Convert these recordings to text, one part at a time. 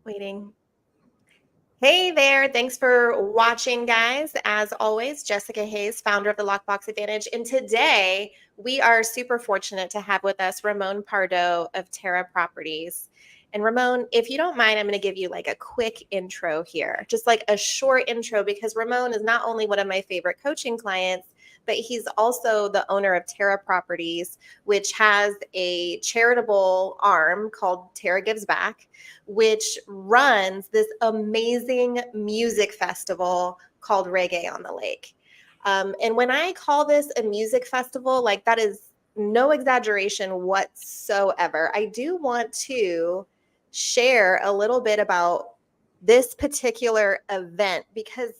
Waiting. Hey there. Thanks for watching, guys. As always, Jessica Hayes, founder of the Lockbox Advantage. And today we are super fortunate to have with us Ramon Pardo of TERRA Properties. And Ramon, if you don't mind, I'm going to give you like a quick intro here, just like a short intro, because Ramon is not only one of my favorite coaching clients, but he's also the owner of TERRA Properties, which has a charitable arm called TERRA Gives Back, which runs this amazing music festival called Reggae on the Lake. And when I call this a music festival, like that is no exaggeration whatsoever. I do want to share a little bit about this particular event because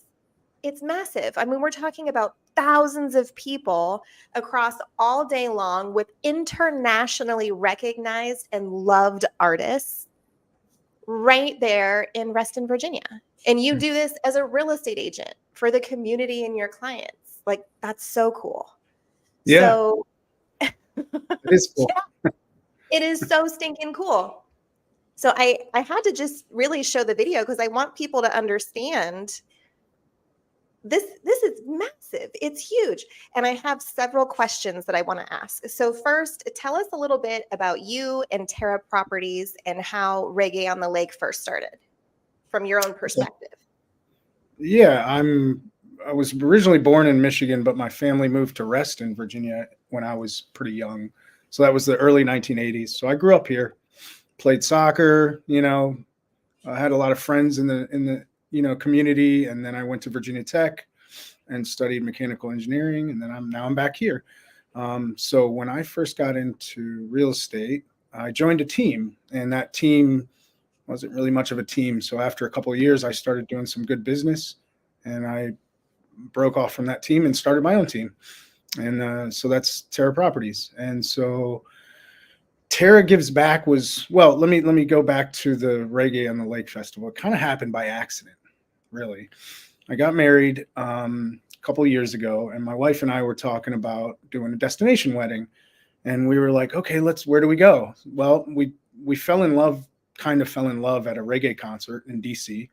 it's massive. I mean, we're talking about thousands of people across all day long with internationally recognized and loved artists right there in Reston, Virginia. And you do this as a real estate agent for the community and your clients. Like, that's so cool. Yeah, So it is cool. yeah, it is so stinking cool. So I had to just really show the video because I want people to understand this is massive. It's huge. And I have several questions that I want to ask. So first, tell us a little bit about you and TERRA Properties and how Reggae on the Lake first started from your own perspective. Yeah, I was originally born in Michigan, but my family moved to Reston, Virginia when I was pretty young. So that was the early 1980s. So I grew up here, played soccer, I had a lot of friends in the community, and then I went to Virginia Tech and studied mechanical engineering, and then I'm back here. So when I first got into real estate, I joined a team, and that team wasn't really much of a team. So after a couple of years, I started doing some good business, and I broke off from that team and started my own team. And so that's TERRA Properties. And so TERRA Gives Back was, well, let me go back to the Reggae on the Lake Festival. It kind of happened by accident, really. I got married a couple of years ago, and my wife and I were talking about doing a destination wedding. And we were like, okay, where do we go? Well, we kind of fell in love at a reggae concert in DC.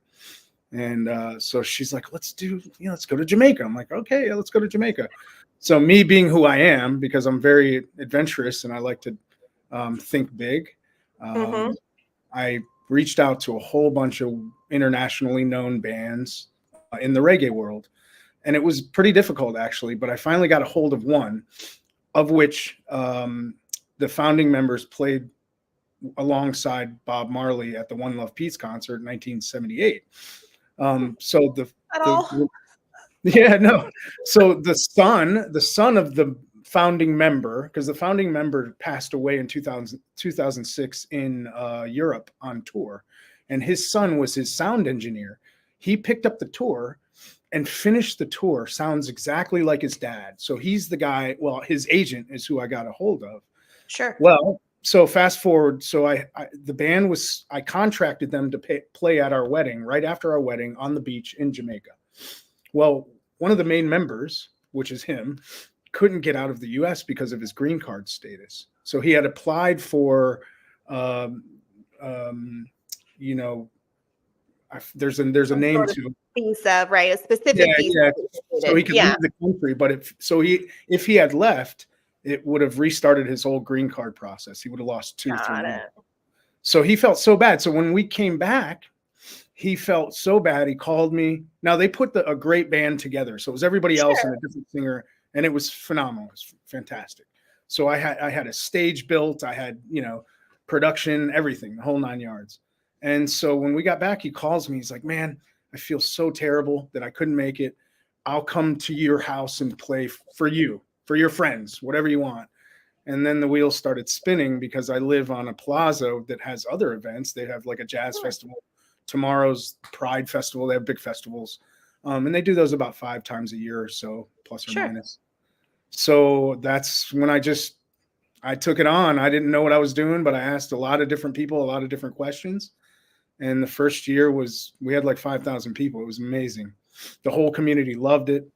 And so she's like, let's go to Jamaica. I'm like, okay, yeah, let's go to Jamaica. So me being who I am, because I'm very adventurous and I like to think big, Mm-hmm. I reached out to a whole bunch of internationally known bands in the reggae world. And it was pretty difficult, actually, but I finally got a hold of one, of which the founding members played alongside Bob Marley at the One Love Peace concert in 1978. So At all. yeah, no. So the son of the founding member, because the founding member passed away in 2006 in Europe on tour, and his son was his sound engineer. He picked up the tour and finished the tour. Sounds exactly like his dad. So he's the guy. Well, his agent is who I got a hold of. Sure. Well, so fast forward. So the band was, I contracted them to play at our wedding, right after our wedding on the beach in Jamaica. Well, one of the main members, which is him, couldn't get out of the U.S. because of his green card status. So he had applied for, you know, there's a name to visa, right? A specific yeah, visa. yeah. So he could leave the country, but if he had left, it would have restarted his whole green card process. He would have lost 2 3 months. So he felt so bad. So when we came back, he felt so bad. He called me. Now they put a great band together, so it was everybody else and a different singer, and it was phenomenal. It was fantastic. So I had a stage built. I had production, everything, the whole 9 yards. And so when we got back, he calls me. He's like, "Man, I feel so terrible that I couldn't make it. I'll come to your house and play for you, for your friends, whatever you want." And then the wheels started spinning because I live on a plaza that has other events. They have like a jazz festival. Tomorrow's Pride Festival. They have big festivals. And they do those about 5 times a year or so, plus or minus. So that's when I took it on. I didn't know what I was doing, but I asked a lot of different people, a lot of different questions. And the first year we had like 5,000 people. It was amazing. The whole community loved it.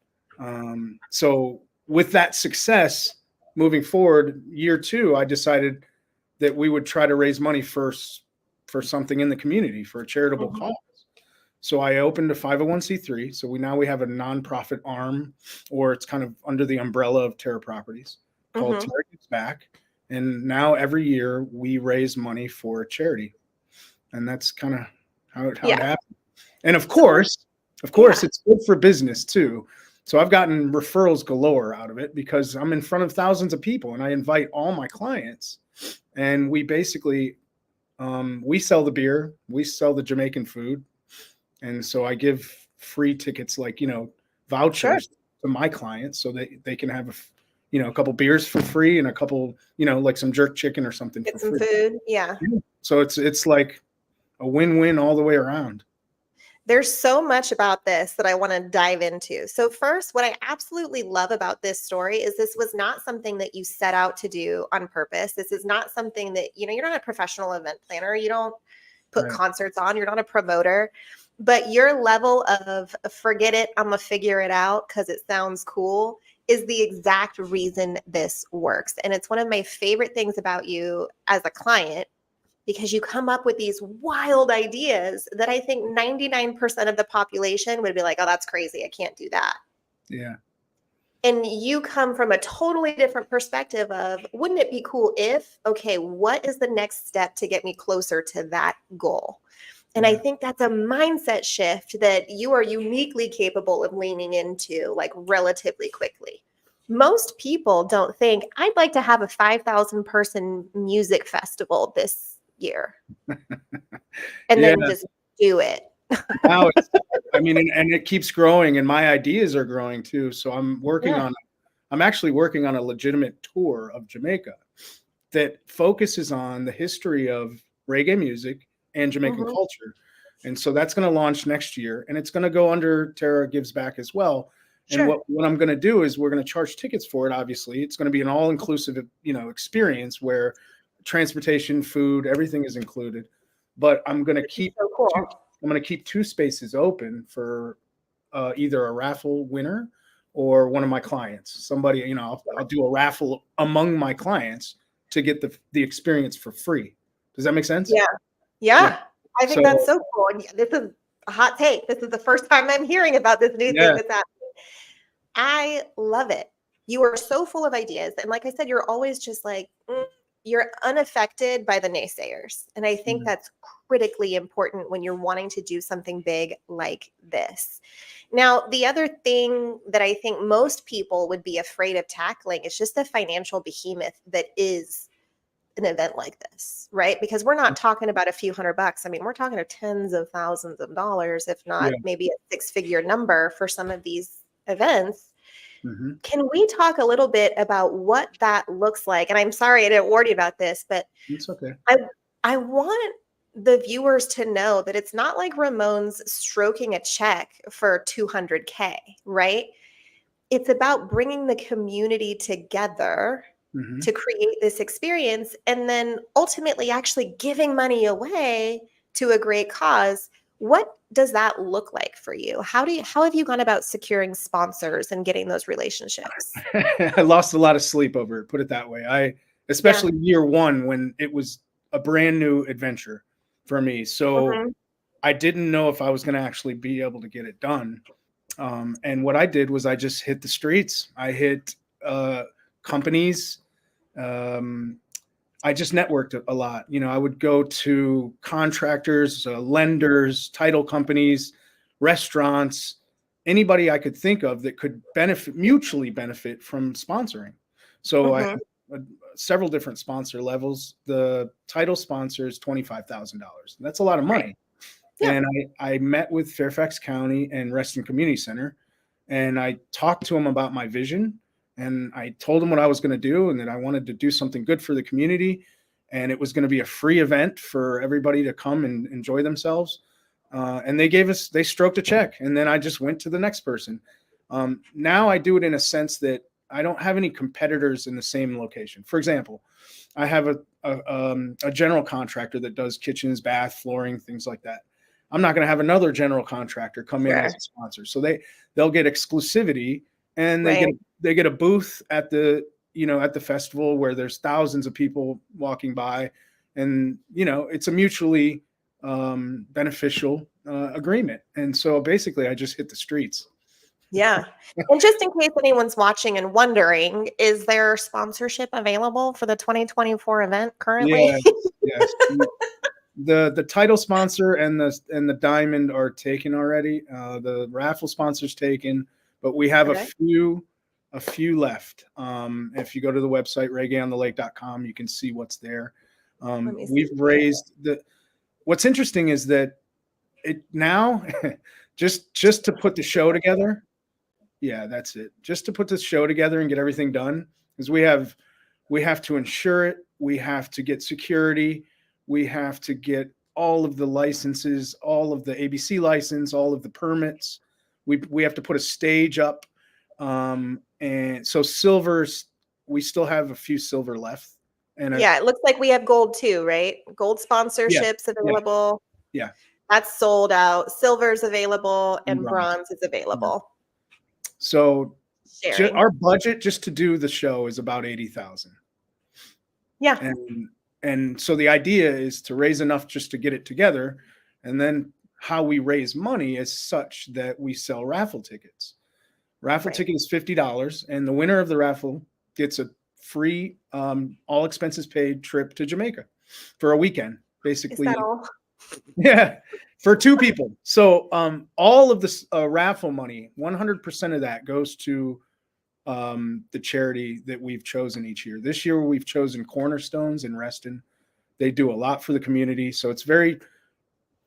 So with that success, moving forward, year 2, I decided that we would try to raise money first for something in the community for a charitable Mhm. cause. So I opened a 501c3. So we have a nonprofit arm, or it's kind of under the umbrella of TERRA Properties, called Mhm. TERRA Gives Back. And now every year we raise money for a charity. And that's kind of how it Yeah. happened. And So what of course, yeah. it's good for business too. So I've gotten referrals galore out of it because I'm in front of thousands of people and I invite all my clients. And we basically we sell the beer, we sell the Jamaican food, and so I give free tickets, like, Sure. vouchers to my clients so they can have a couple beers for free and a couple, like some jerk chicken or something for Get some free. food. Yeah. Yeah. So it's like a win-win all the way around. There's so much about this that I want to dive into. So, first, what I absolutely love about this story is this was not something that you set out to do on purpose. This is not something that, you're not a professional event planner. You don't put Right. concerts on, you're not a promoter. But your level of forget it, I'm going to figure it out because it sounds cool is the exact reason this works. And it's one of my favorite things about you as a client because you come up with these wild ideas that I think 99% of the population would be like, oh, that's crazy. I can't do that. Yeah. And you come from a totally different perspective of, wouldn't it be cool if, okay, what is the next step to get me closer to that goal? And I Yeah. think that's a mindset shift that you are uniquely capable of leaning into like relatively quickly. Most people don't think, I'd like to have a 5,000 person music festival this year and Yeah. then just do it. Now I mean, and it keeps growing, and my ideas are growing too. So Yeah. I'm actually working on a legitimate tour of Jamaica that focuses on the history of reggae music and Jamaican Mhm. culture. And so that's going to launch next year, and it's going to go under TERRA Gives Back as well. And Sure. what I'm going to do is we're going to charge tickets for it. Obviously, it's going to be an all inclusive, experience where transportation, food, everything is included. But So cool. I'm going to keep two spaces open for either a raffle winner or one of my clients. Somebody, I'll do a raffle among my clients to get the experience for free. Does that make sense? Yeah. Yeah. Yeah. I think that's So so cool. And this is a hot take. This is the first time I'm hearing about this new thing yeah, that's happening. I love it. You are so full of ideas. And like I said, you're always just like, you're unaffected by the naysayers. And I think yeah, that's critically important when you're wanting to do something big like this. Now, the other thing that I think most people would be afraid of tackling is just the financial behemoth that is an event like this, right? Because we're not talking about a few $100. I mean, we're talking of tens of thousands of dollars, if not yeah. maybe a six-figure number for some of these events. Hmm. Can we talk a little bit about what that looks like? And I'm sorry I didn't warn you about this, but It's okay. I I want the viewers to know that it's not like Ramon's stroking a check for 200K, right? It's about bringing the community together Hmm. to create this experience and then ultimately actually giving money away to a great cause. What does that look like for you? How have you gone about securing sponsors and getting those relationships? I lost a lot of sleep over it. Put it that way. Yeah. Especially year one when it was a brand new adventure for me. So Mhm. I didn't know if I was going to actually be able to get it done. And what I did was I just hit the streets. I hit companies. Um, I just networked a lot. I would go to contractors, lenders, title companies, restaurants, anybody I could think of that could mutually benefit from sponsoring. So I Mhm. have uh, several different sponsor levels. The title sponsor is $25,000. That's a lot of Right. money. Yeah. And I met with Fairfax County and Reston Community Center, and I talked to them about my vision. And I told them what I was going to do and that I wanted to do something good for the community. And it was going to be a free event for everybody to come and enjoy themselves. And they stroked a check. And then I just went to the next person. Now I do it in a sense that I don't have any competitors in the same location. For example, I have a general contractor that does kitchens, bath, flooring, things like that. I'm not going to have another general contractor come in as Sure. a sponsor. So they'll get exclusivity, and Right. they get a booth at the festival where there's thousands of people walking by, and it's a mutually beneficial agreement. And so basically I just hit the streets. Yeah. And just in case anyone's watching and wondering, is there sponsorship available for the 2024 event currently? Yes, yes. The title sponsor and the diamond are taken already. The raffle sponsor's taken, but we have Okay. a few left. If you go to the website reggaeonthelake.com, you can see what's there. Let me see We've here. raised what's interesting is that it now just to put the show together. Yeah, that's it. Just to put this show together and get everything done, because we have to insure it, we have to get security, we have to get all of the licenses, all of the ABC license, all of the permits. We have to put a stage up, and so silvers. We still have a few silver left, and Yeah, it looks like we have gold too, right? Gold yeah, sponsorships yeah, available. yeah, That's sold out. Silver's available and and bronze. bronze is Yeah. available. So Sharing. our budget just to do the show is about 80,000. Yeah. And so the idea is to raise enough just to get it together, and then how we raise money is such that we sell raffle tickets. Raffle Right. ticket is $50, and the winner of the raffle gets a free, all expenses paid trip to Jamaica for a weekend, Is that basically. all? Yeah, for two people. So all of this raffle money, 100% of that goes to the charity that we've chosen each year. This year we've chosen Cornerstones in Reston. They do a lot for the community, so it's very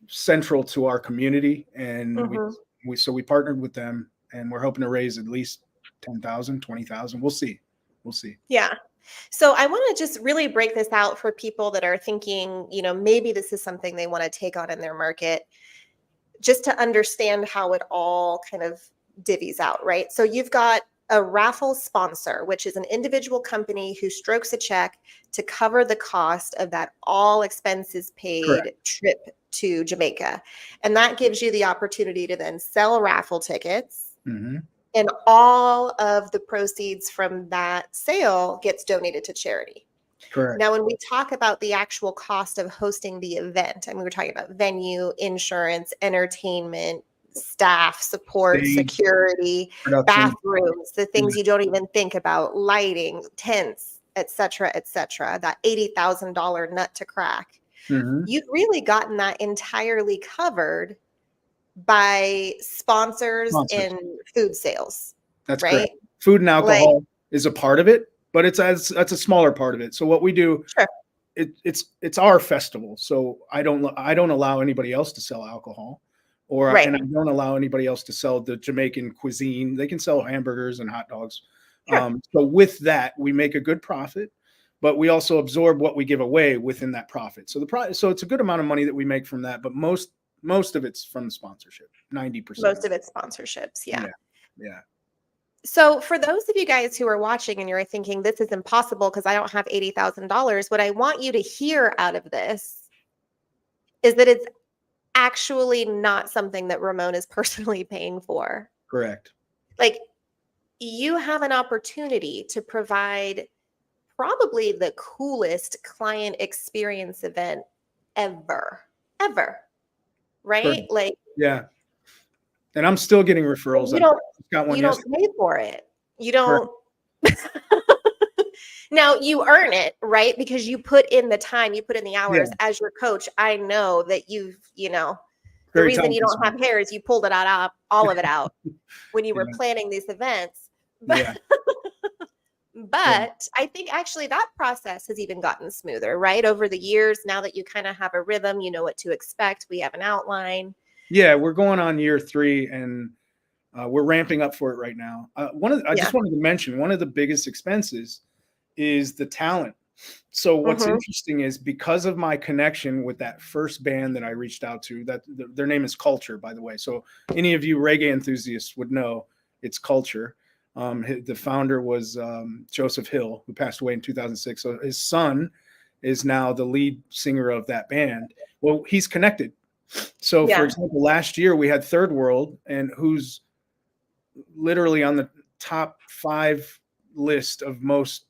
central to our community. And Mhm. we partnered with them, and we're hoping to raise at least 10,000, 20,000. We'll see. We'll see. Yeah. So I want to just really break this out for people that are thinking, maybe this is something they want to take on in their market, just to understand how it all kind of divvies out, right? So you've got a raffle sponsor, which is an individual company who strokes a check to cover the cost of that all expenses Correct. paid trip to Jamaica. And that gives you the opportunity to then sell raffle tickets. Mm-hmm. And all of the proceeds from that sale gets donated to charity. Correct. Now, when we talk about the actual cost of hosting the event, I mean, we're talking about venue, insurance, entertainment, staff, support, Stage security, production. bathrooms, the Yeah. things you don't even think about, lighting, tents, et cetera, that $80,000 nut to crack. Mm-hmm. You've really gotten that entirely covered by sponsors Sponsors. and food sales, That's right? correct. Food and Like, alcohol is a part of it, but that's a smaller part of it. So what we do, sure, it's our festival. So I don't allow anybody else to sell alcohol, and I right, don't allow anybody else to sell the Jamaican cuisine. They can sell hamburgers and hot dogs. sure. So with that, we make a good profit, but we also absorb what we give away within that profit. So so it's a good amount of money that we make from that, but most of it's from the sponsorship, 90%. Most of it's sponsorships, yeah. Yeah, yeah. So, for those of you guys who are watching and you're thinking this is impossible because I don't have $80,000, what I want you to hear out of this is that it's actually not something that Ramon is personally paying for. Correct. Like, you have an opportunity to provide probably the coolest client experience event ever, right? Correct. Like, Yeah. And I'm still getting referrals. you I don't just got one you don't yesterday. pay for it. You Correct. don't Now you earn it, right? Because you put in the time, you put in the Yeah. hours. As your coach, I know that the Very reason time you don't have consuming. hair is you pulled it out, all of it out when you were Yeah. planning these events. But Yeah. Yeah. but I think actually that process has even gotten smoother, right? Over the years, now that you kind of have a rhythm, you know what to expect. We have an outline. Yeah. We're going on year 3, and we're ramping up for it right now. I Yeah. just wanted to mention one of the biggest expenses is the talent. So what's Hmm. interesting is because of my connection with that first band that I reached out to, that their name is Culture, by the way. So any of you reggae enthusiasts would know it's Culture. The founder was Joseph Hill, who passed away in 2006. So his son is now the lead singer of that band. Well, he's connected. So, for Yeah. example, last year we had Third World, and who's literally on the top 5 list of most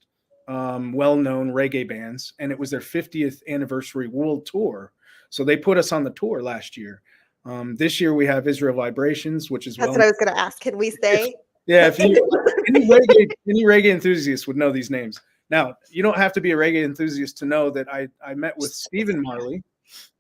well-known reggae bands, and it was their 50th anniversary world tour. So they put us on the tour last year. This year we have Israel Vibrations, which is That's well. what I was going to ask. Can we say? Yeah, if you any reggae enthusiast would know these names. Now, you don't have to be a reggae enthusiast to know that I met with Stephen Marley.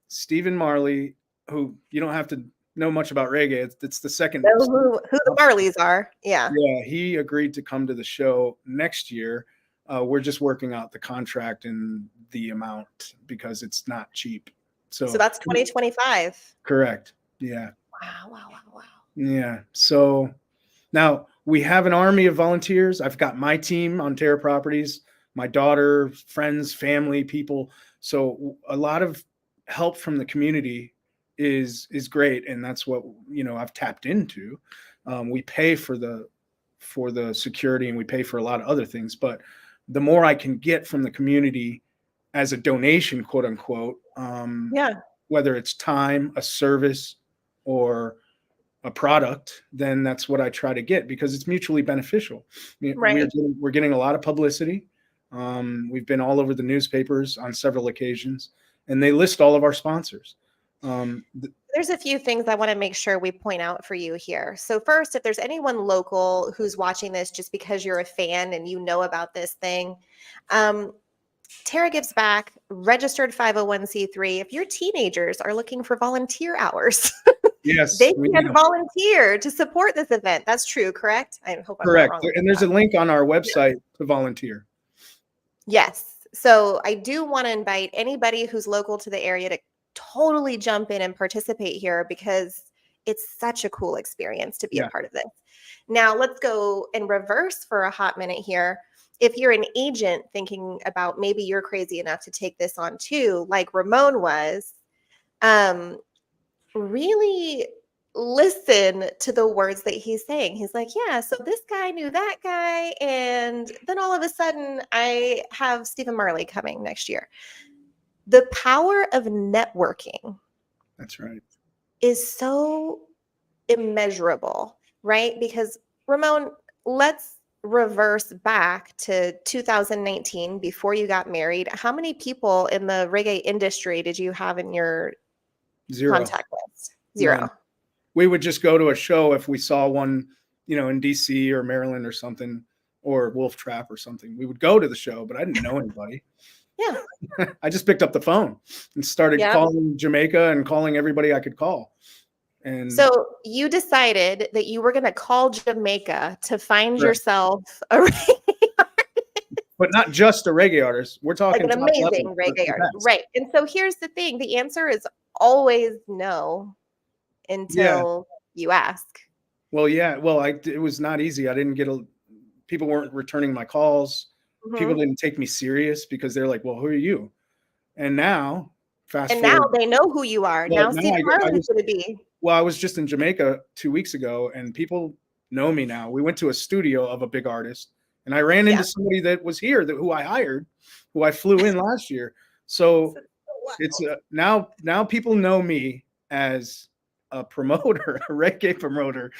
Stephen Marley, who you don't have to know much about reggae. It's the second. Know who the Marleys are. Yeah. Yeah, he agreed to come to the show next year. We're just working out the contract and the amount because it's not cheap. So that's 2025. Correct. Yeah. Wow, wow, wow, wow. Yeah. So now we have an army of volunteers. I've got my team on TERRA Properties, my daughter, friends, family, people. So a lot of help from the community is great, and that's what I've tapped into. We pay for the security, and we pay for a lot of other things, but the more I can get from the community as a donation, quote unquote, Yeah. whether it's time, a service, or a product, then that's what I try to get because it's mutually beneficial. Right. We're getting a lot of publicity. We've been all over the newspapers on several occasions, and they list all of our sponsors. There's a few things I want to make sure we point out for you here. So first, if there's anyone local who's watching this just because you're a fan and you know about this thing, TERRA gives back, registered 501c3. If your teenagers are looking for volunteer hours, Yes, they can volunteer to support this event. That's true, correct? I hope I'm correct. not wrong. And there's a link on our website to volunteer. Yes. So I do want to invite anybody who's local to the area to totally jump in and participate here because it's such a cool experience to be a part of this. Now let's go in reverse for a hot minute here. If you're an agent thinking about maybe you're crazy enough to take this on too, like Ramon was, really listen to the words that he's saying. He's like, yeah, so this guy knew that guy. And then all of a sudden I have Stephen Marley coming next year. The power of networking. That's right. Is so immeasurable, right? Because Ramon, let's reverse back to 2019 before you got married. How many people in the reggae industry did you have in your contact list? Zero. None. We would just go to a show if we saw one, in DC or Maryland or something, or Wolf Trap or something. We would go to the show, but I didn't know anybody. Yeah. I just picked up the phone and started calling Jamaica and calling everybody I could call. And so you decided that you were going to call Jamaica to find yourself a reggae artist. But not just a reggae artist. We're talking like an amazing reggae artist. Right. And so here's the thing. The answer is always no until you ask. Well, yeah. Well, it was not easy. I didn't get people weren't returning my calls. Mm-hmm. People didn't take me serious because they're like, well, who are you? And now, now they know who you are. Well, now Steve Marley's going to be. Well, I was just in Jamaica 2 weeks ago, and people know me now. We went to a studio of a big artist, and I ran into somebody that was here, who I hired, who I flew in last year. So it's now people know me as a promoter, a reggae promoter,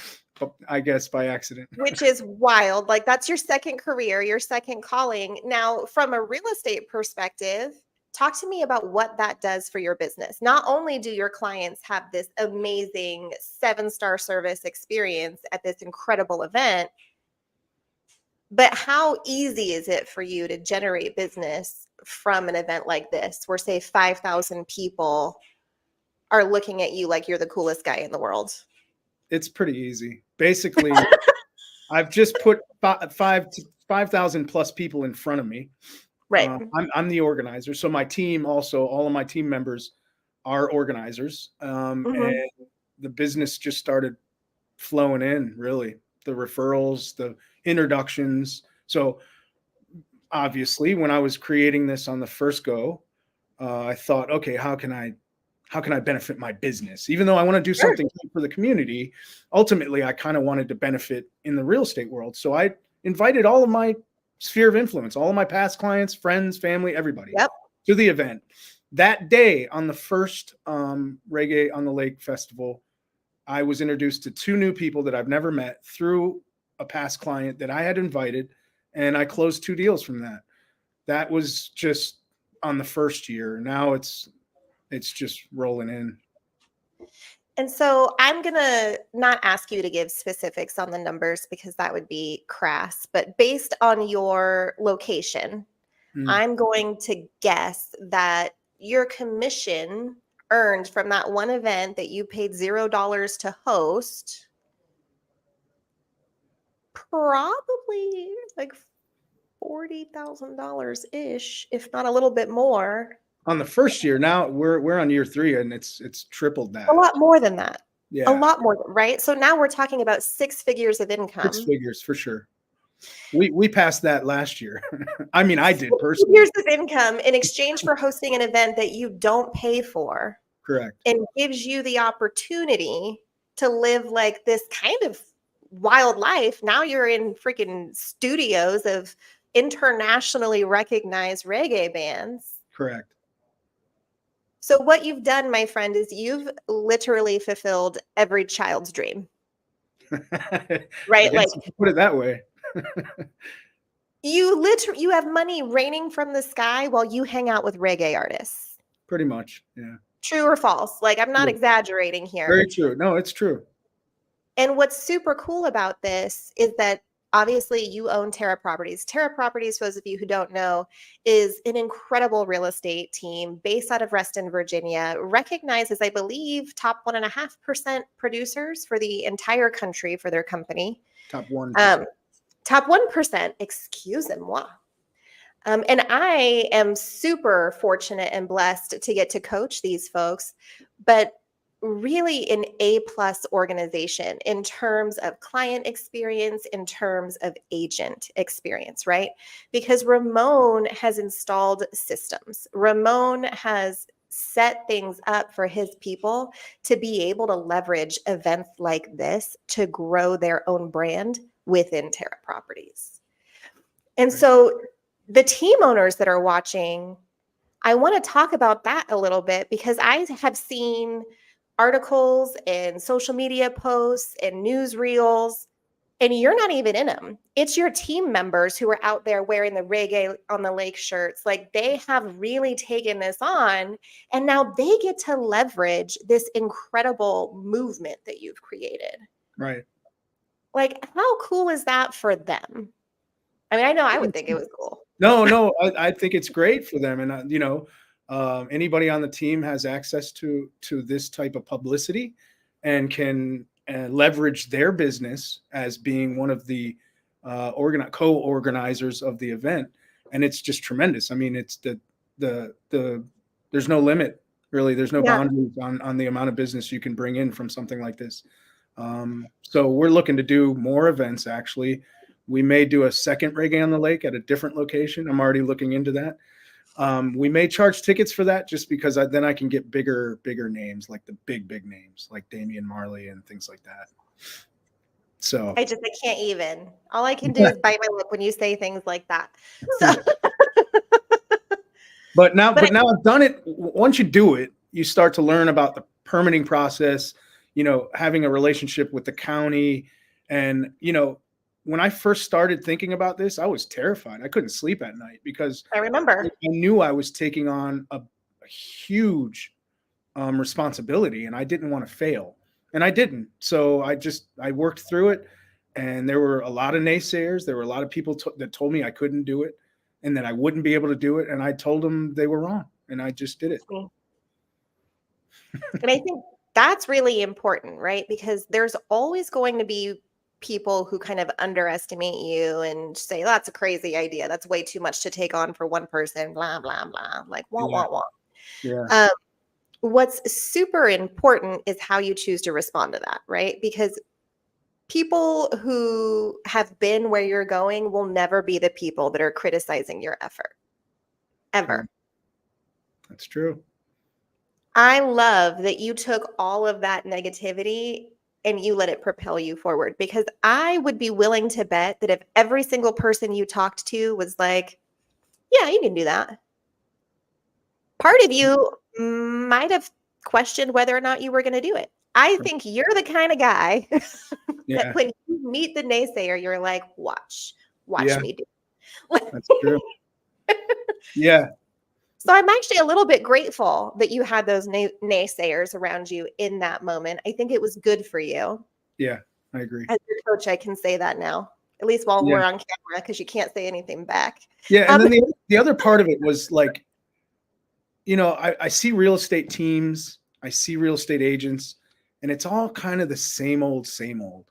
I guess by accident. Which is wild. Like that's your second career, your second calling. Now, from a real estate perspective, talk to me about what that does for your business. Not only do your clients have this amazing 7-star service experience at this incredible event, but how easy is it for you to generate business from an event like this, where say 5,000 people are looking at you like you're the coolest guy in the world? It's pretty easy. Basically, I've just put 5,000 plus people in front of me. Right. I'm the organizer. So my team also, all of my team members are organizers. And the business just started flowing in, really. The referrals, the introductions. So obviously, when I was creating this on the first go, I thought, okay, how can I benefit my business? Even though I want to do something for the community, ultimately, I kind of wanted to benefit in the real estate world. So I invited all of my sphere of influence, all of my past clients, friends, family, everybody to the event. That day on the first Reggae on the Lake Festival, I was introduced to 2 new people that I've never met through a past client that I had invited, and I closed 2 deals from that. That was just on the first year. Now it's it's just rolling in. And so I'm going to not ask you to give specifics on the numbers because that would be crass, but based on your location, Mm. I'm going to guess that your commission earned from that one event that you paid $0 to host probably like $40,000 ish, if not a little bit more. On the first year, now we're on year 3, and it's tripled A that. lot more than that. A Yeah, lot more, right? So now we're talking about 6 figures of 6 income. figures for sure. We passed that last year. I mean, I did 6 personally. figures of income in exchange for hosting an event that you don't pay for Correct. and gives you the opportunity to live like this kind of wild life. Now you're in freaking studios of internationally recognized reggae bands. Correct. So what you've done, my friend, is you've literally fulfilled every child's dream, I right? Like guess if you put it that way. you have money raining from the sky while you hang out with reggae artists. Pretty much. Yeah. True or false? Like I'm not True. exaggerating here. Very true. No, it's true. And what's super cool about this is that obviously you own TERRA Properties. TERRA Properties, for those of you who don't know, is an incredible real estate team based out of Reston, Virginia, recognized as, I believe, top 1.5% producers for the entire country for their company. Top 1%. Top 1%, excusez-moi. And I am super fortunate and blessed to get to coach these folks, but really an A-plus organization in terms of client experience, in terms of agent experience, right? Because Ramon has installed systems. Ramon has set things up for his people to be able to leverage events like this to grow their own brand within TERRA Properties. And so the team owners that are watching, I want to talk about that a little bit because I have seen articles and social media posts and newsreels, and you're not even in them. It's your team members who are out there wearing the reggae on the lake shirts. Like they have really taken this on, and now they get to leverage this incredible movement that you've created. Right. Like, how cool is that for them? I mean, I know I would think it was cool. No, I think it's great for them, and anybody on the team has access to this type of publicity, and can leverage their business as being one of the co-organizers of the event, and it's just tremendous. I mean, it's the there's no limit, really. There's no boundaries on the amount of business you can bring in from something like this. So we're looking to do more events. Actually, we may do a second Reggae on the Lake at a different location. I'm already looking into that. We may charge tickets for that just because then I can get bigger names, like the big names like Damian Marley and things like that. So I can't even. All I can do is bite my lip when you say things like that. So, but now I've done it. Once you do it, you start to learn about the permitting process, having a relationship with the county. And, when I first started thinking about this, I was terrified. I couldn't sleep at night because I remember I knew I was taking on a huge responsibility, and I didn't want to fail, and I didn't. So I worked through it, and there were a lot of naysayers. There were a lot of people that told me I couldn't do it and that I wouldn't be able to do it. And I told them they were wrong, and I just did it. And I think that's really important, right? Because there's always going to be people who kind of underestimate you and say, that's a crazy idea. That's way too much to take on for one person, blah, blah, blah. Like, wah, wah, wah. Yeah. What's super important is how you choose to respond to that, right? Because people who have been where you're going will never be the people that are criticizing your effort, ever. That's true. I love that you took all of that negativity and you let it propel you forward, because I would be willing to bet that if every single person you talked to was like, yeah, you can do that, part of you might have questioned whether or not you were going to do it. I think you're the kind of guy that when you meet the naysayer, you're like, watch me do it. That's true. Yeah. So I'm actually a little bit grateful that you had those naysayers around you in that moment. I think it was good for you. Yeah, I agree. As your coach, I can say that now, at least while Yeah. we're on camera, because you can't say anything back. Yeah. And Um, then the other part of it was like, I see real estate teams, I see real estate agents, and it's all kind of the same old, same old.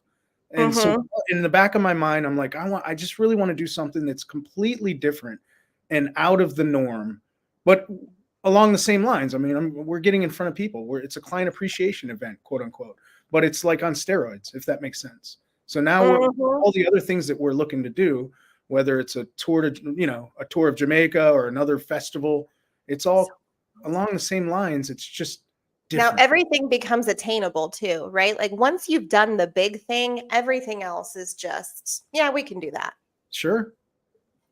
And so mhm. in the back of my mind, I'm like, I just really want to do something that's completely different and out of the norm, but along the same lines. I mean, we're getting in front of people where it's a client appreciation event, quote unquote, but it's like on steroids, if that makes sense. So now Mhm. all the other things that we're looking to do, whether it's a tour to, a tour of Jamaica or another festival, it's So all along the same lines. It's just now different. everything becomes attainable too, right? Like once you've done the big thing, everything else is just, yeah, we can do that. Sure.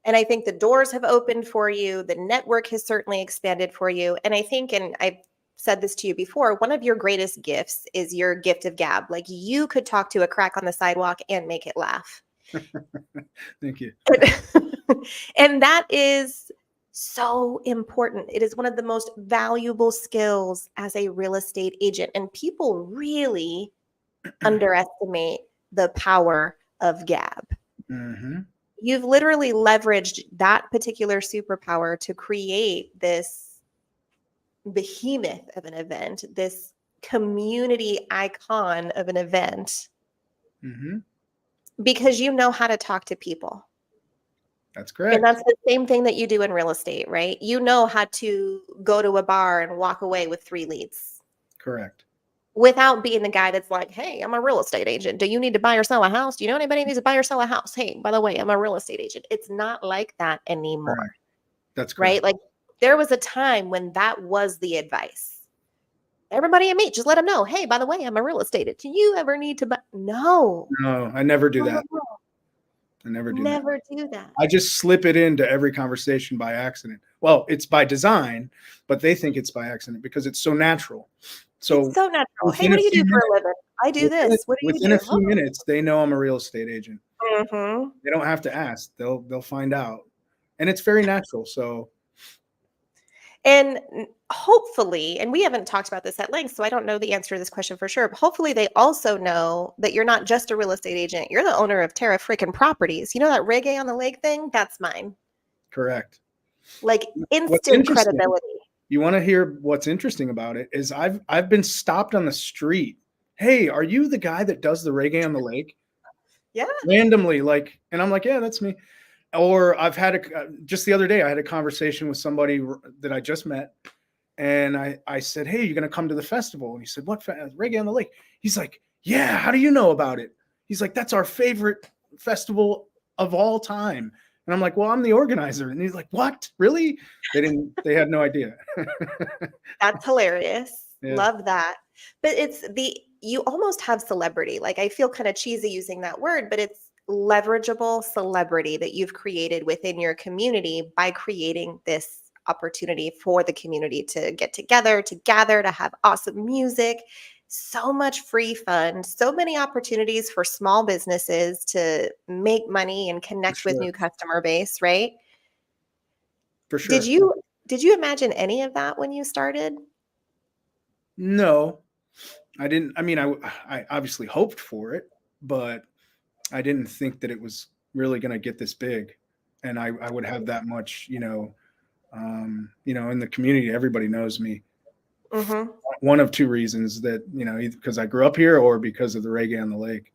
And I think the doors have opened for you. The network has certainly expanded for you. And I think, and I've said this to you before, one of your greatest gifts is your gift of gab. Like you could talk to a crack on the sidewalk and make it laugh. Thank you. And that is so important. It is one of the most valuable skills as a real estate agent. And people really underestimate the power of gab. Hmm. You've literally leveraged that particular superpower to create this behemoth of an event, this community icon of an event, Hmm. because you know how to talk to people. That's And correct. that's the same thing that you do in real estate, right? You know how to go to a bar and walk away with 3 leads Correct. without being the guy that's like, "Hey, I'm a real estate agent. Do you need to buy or sell a house? Do you know anybody who needs to buy or sell a house? Hey, by the way, I'm a real estate agent." It's not like that anymore. Correct. That's Right? correct. Like there was a time when that was the advice. Everybody I meet, just let them know, hey, by the way, I'm a real estate agent. Do you ever need to buy? No, No, I never do no, no, that. no. I never do that. Never do that. I just slip it into every conversation by accident. Well, it's by design, but they think it's by accident because it's so natural. It's So so natural. Hey, within what a do you few do for minutes, a living? I do this. What do you within a do? few minutes, they know I'm a real estate agent. Mm-hmm. They don't have to ask. They'll find out. And it's very natural. So And hopefully, and we haven't talked about this at length, so I don't know the answer to this question for sure, but hopefully they also know that you're not just a real estate agent. You're the owner of TERRA freaking Properties. You know that reggae on the lake thing? That's mine. correct. Like What's instant interesting, credibility. you want to hear what's interesting about it is I've been stopped on the street. Hey, are you the guy that does the reggae on the lake? Yeah. Randomly, like, and I'm like, yeah, that's me. Or I've had just the other day, I had a conversation with somebody that I just met, and I said, hey, you're gonna come to the festival? And he said, what reggae on the lake? He's like, yeah. How do you know about it? He's like, that's our favorite festival of all time. And I'm like, well, I'm the organizer. And he's like, what? Really? They had no idea. That's hilarious. Yeah, Love that. But you almost have celebrity. Like I feel kind of cheesy using that word, but it's leverageable celebrity that you've created within your community by creating this opportunity for the community to get together, to gather, to have awesome music. So much free fun, so many opportunities for small businesses to make money and for connect with sure. new customer base, right? For Did sure. you did you imagine any of that when you started? No, I didn't. I mean, I obviously hoped for it, but I didn't think that it was really going to get this big, and I would have that much, in the community. Everybody knows me. Mhm. One of two reasons that either because I grew up here or because of the reggae on the lake.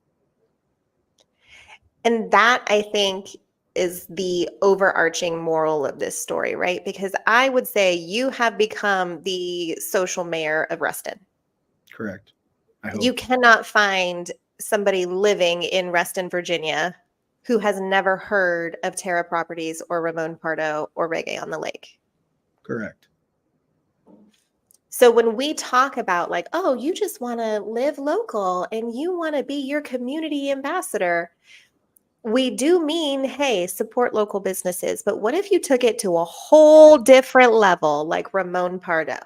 And that I think is the overarching moral of this story, right? Because I would say you have become the social mayor of Reston. Correct. I You hope. cannot find somebody living in Reston, Virginia who has never heard of Terra Properties or Ramon Pardo or Reggae on the Lake. Correct. So when we talk about like, oh, you just want to live local and you want to be your community ambassador, we do mean, hey, support local businesses. But what if you took it to a whole different level, like Ramon Pardo?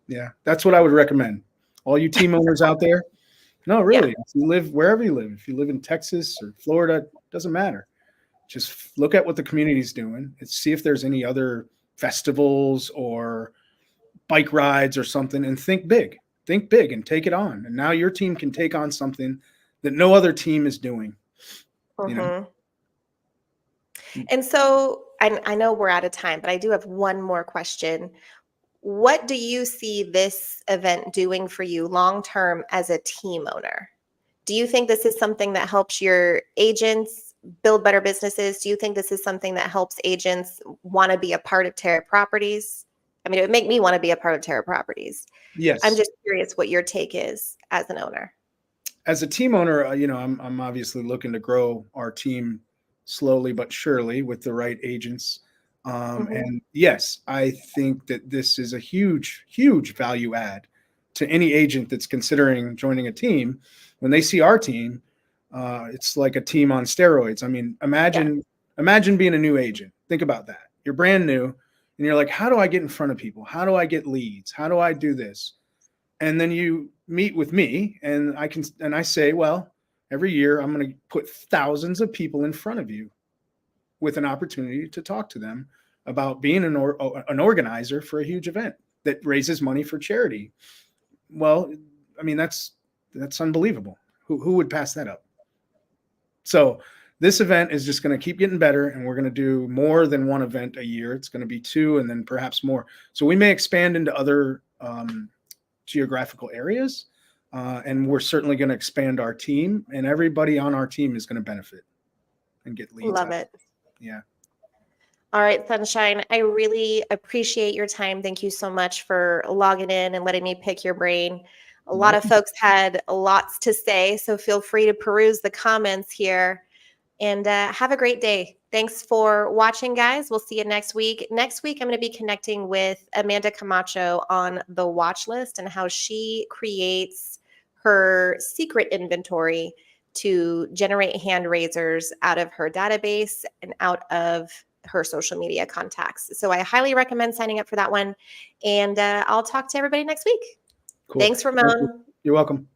Yeah, that's what I would recommend. All you team owners out there. No, Yeah. really. If you live wherever you live, if you live in Texas or Florida, doesn't matter. Just look at what the community's doing and see if there's any other festivals or bike rides or something, and think big and take it on. And now your team can take on something that no other team is doing, you know? Mhm. And so I know we're out of time, but I do have one more question. What do you see this event doing for you long term as a team owner? Do you think this is something that helps your agents build better businesses? Do you think this is something that helps agents want to be a part of Terra Properties? I mean, it would make me want to be a part of Terra Properties. I'm Yes. just curious what your take is as an owner. As a team owner, I'm obviously looking to grow our team slowly but surely with the right agents. Mhm. And yes, I think that this is a huge, huge value add to any agent that's considering joining a team. When they see our team, it's like a team on steroids. I mean, Yeah. imagine being a new agent. Think about that. You're brand new, and you're like, how do I get in front of people? How do I get leads? How do I do this? And then you meet with me, and I say, well, every year I'm going to put thousands of people in front of you with an opportunity to talk to them about being an organizer for a huge event that raises money for charity. Well, I mean, that's unbelievable. Who would pass that up? So this event is just going to keep getting better, and we're going to do more than one event a year. It's going to be two, and then perhaps more. So we may expand into other geographical areas, and we're certainly going to expand our team, and everybody on our team is going to benefit and get leads Love out of it. it. Yeah. All right, Sunshine, I really appreciate your time. Thank you so much for logging in and letting me pick your brain. A You're lot of welcome. folks had lots to say, so feel free to peruse the comments here. And have a great day. Thanks for watching, guys. We'll see you next week. Next week, I'm going to be connecting with Amanda Camacho on the watch list and how she creates her secret inventory to generate hand raisers out of her database and out of her social media contacts. So I highly recommend signing up for that one. And I'll talk to everybody next week. Cool. Thanks, Thank you. Ramon. You're welcome.